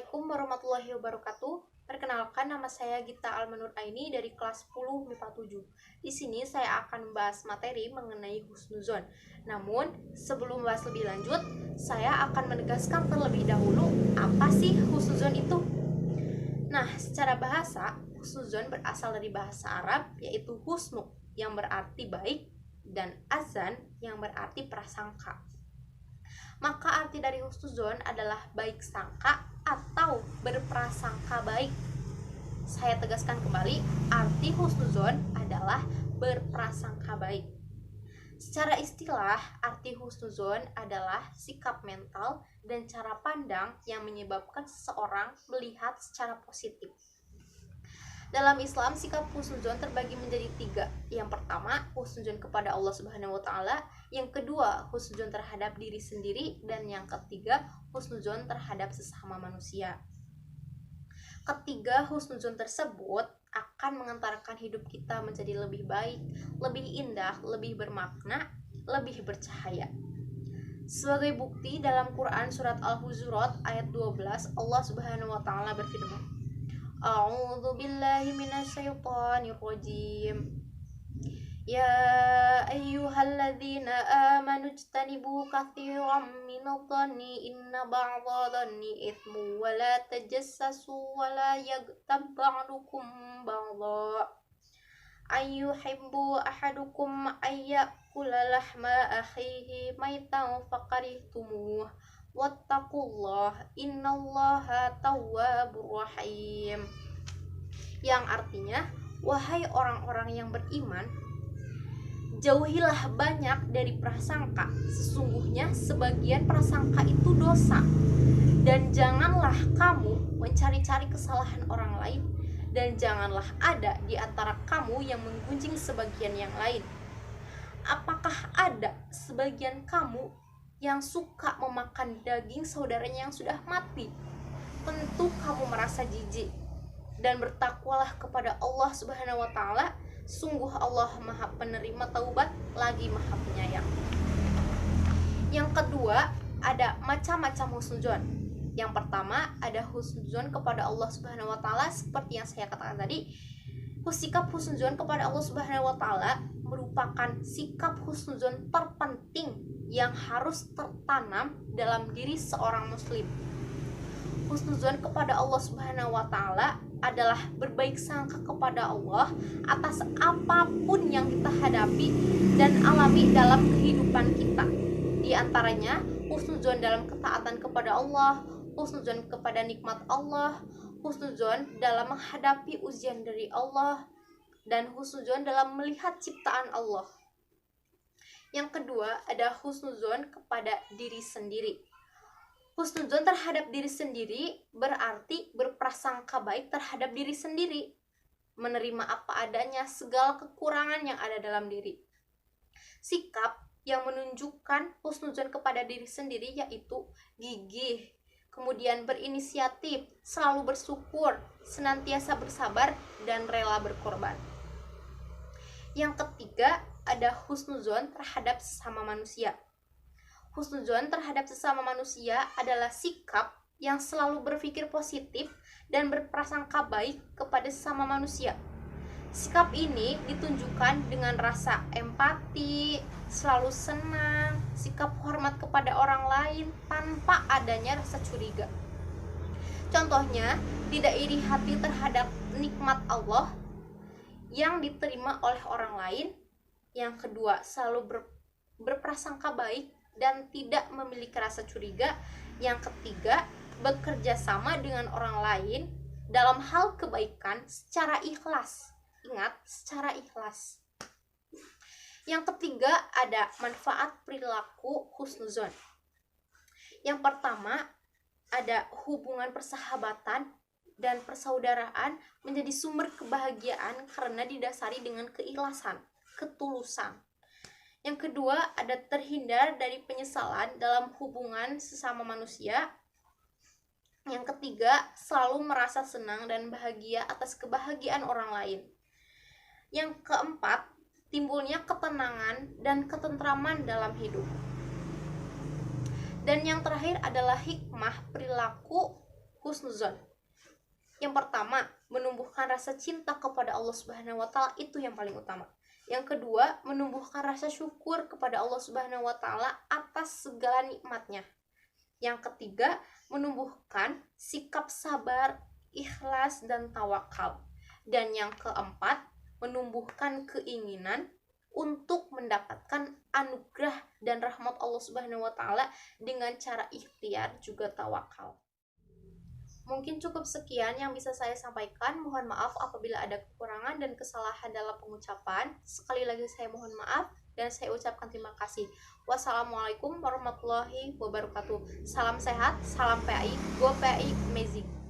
Assalamualaikum warahmatullahi wabarakatuh. Perkenalkan, nama saya Gita Almanur Aini dari kelas 10 MIPA 7. Di sini saya akan membahas materi mengenai husnuzon. Namun, sebelum membahas lebih lanjut, saya akan menegaskan terlebih dahulu apa sih husnuzon itu. Nah, secara bahasa, husnuzon berasal dari bahasa Arab yaitu husnu yang berarti baik dan azan yang berarti prasangka. Maka arti dari husnuzon adalah baik sangka atau berprasangka baik. Saya tegaskan kembali, arti husnuzon adalah berprasangka baik. Secara istilah, arti husnuzon adalah sikap mental dan cara pandang yang menyebabkan seseorang melihat secara positif. Dalam Islam, sikap husnuzon terbagi menjadi 3. Yang pertama, husnuzon kepada Allah Subhanahu wa Ta'ala. Yang kedua, husnuzon terhadap diri sendiri. Dan yang ketiga, husnuzon terhadap sesama manusia. Ketiga husnuzon tersebut akan mengantarkan hidup kita menjadi lebih baik, lebih indah, lebih bermakna, lebih bercahaya. Sebagai bukti, dalam Quran surat Al-Hujurat ayat 12, Allah Subhanahu wa Ta'ala berfirman, A'udzu billahi minasyaitonir rajim. Ya ayyuhalladzina amanu ijtanibu katsiran minadh-dhanni inna ba'dadh-dhanni itsmu wa la tajassasu wa la yaghtab ba'dukum ba'dha ayyuhibbu ahadukum ayyakula lahma akhihi maitan faqarihtumuh wattaqullah innallaha tawwabur rahim. Yang artinya, wahai orang-orang yang beriman, jauhilah banyak dari prasangka. Sesungguhnya sebagian prasangka itu dosa. Dan janganlah kamu mencari-cari kesalahan orang lain, dan janganlah ada di antara kamu yang menggunjing sebagian yang lain. Apakah ada sebagian kamu yang suka memakan daging saudaranya yang sudah mati? Tentu kamu merasa jijik. Dan bertakwalah kepada Allah Subhanahu wa Ta'ala. Sungguh Allah Maha Penerima Taubat lagi Maha Penyayang. Yang kedua, ada macam-macam husnuzon. Yang pertama, ada husnuzon kepada Allah Subhanahu wa Ta'ala seperti yang saya katakan tadi. Sikap husnuzon kepada Allah Subhanahu wa Ta'ala merupakan sikap husnuzon terpenting yang harus tertanam dalam diri seorang muslim. Husnuzon kepada Allah Subhanahu wa Ta'ala adalah berbaik sangka kepada Allah atas apapun yang kita hadapi dan alami dalam kehidupan kita. Di antaranya, husnuzon dalam ketaatan kepada Allah, husnuzon kepada nikmat Allah, husnuzon dalam menghadapi ujian dari Allah, dan husnuzon dalam melihat ciptaan Allah. Yang kedua, ada husnuzon kepada diri sendiri. Husnuzon terhadap diri sendiri berarti berprasangka baik terhadap diri sendiri, menerima apa adanya, segala kekurangan yang ada dalam diri. Sikap yang menunjukkan husnuzon kepada diri sendiri yaitu gigih, kemudian berinisiatif, selalu bersyukur, senantiasa bersabar, dan rela berkorban. Yang ketiga, ada husnuzon terhadap sesama manusia. Husnuzon terhadap sesama manusia adalah sikap yang selalu berpikir positif dan berprasangka baik kepada sesama manusia. Sikap ini ditunjukkan dengan rasa empati, selalu senang, sikap hormat kepada orang lain tanpa adanya rasa curiga. Contohnya, tidak iri hati terhadap nikmat Allah yang diterima oleh orang lain. Yang kedua, selalu berprasangka baik dan tidak memiliki rasa curiga. Yang ketiga, bekerja sama dengan orang lain dalam hal kebaikan secara ikhlas. Ingat, secara ikhlas. Yang ketiga, ada manfaat perilaku husnuzon. Yang pertama, ada hubungan persahabatan dan persaudaraan menjadi sumber kebahagiaan karena didasari dengan keikhlasan, ketulusan. Yang kedua, ada terhindar dari penyesalan dalam hubungan sesama manusia. Yang ketiga, selalu merasa senang dan bahagia atas kebahagiaan orang lain. Yang keempat, timbulnya ketenangan dan ketentraman dalam hidup. Dan yang terakhir adalah hikmah perilaku husnuzon. Yang pertama, menumbuhkan rasa cinta kepada Allah Subhanahu wa taala, itu yang paling utama. Yang kedua, menumbuhkan rasa syukur kepada Allah Subhanahu wa taala atas segala nikmatnya. Yang ketiga, menumbuhkan sikap sabar, ikhlas, dan tawakal. Dan yang keempat, menumbuhkan keinginan untuk mendapatkan anugerah dan rahmat Allah Subhanahu wa taala dengan cara ikhtiar juga tawakal. Mungkin cukup sekian yang bisa saya sampaikan. Mohon maaf apabila ada kekurangan dan kesalahan dalam pengucapan. Sekali lagi saya mohon maaf dan saya ucapkan terima kasih. Wassalamualaikum warahmatullahi wabarakatuh. Salam sehat, salam PAI, Go PAI Amazing.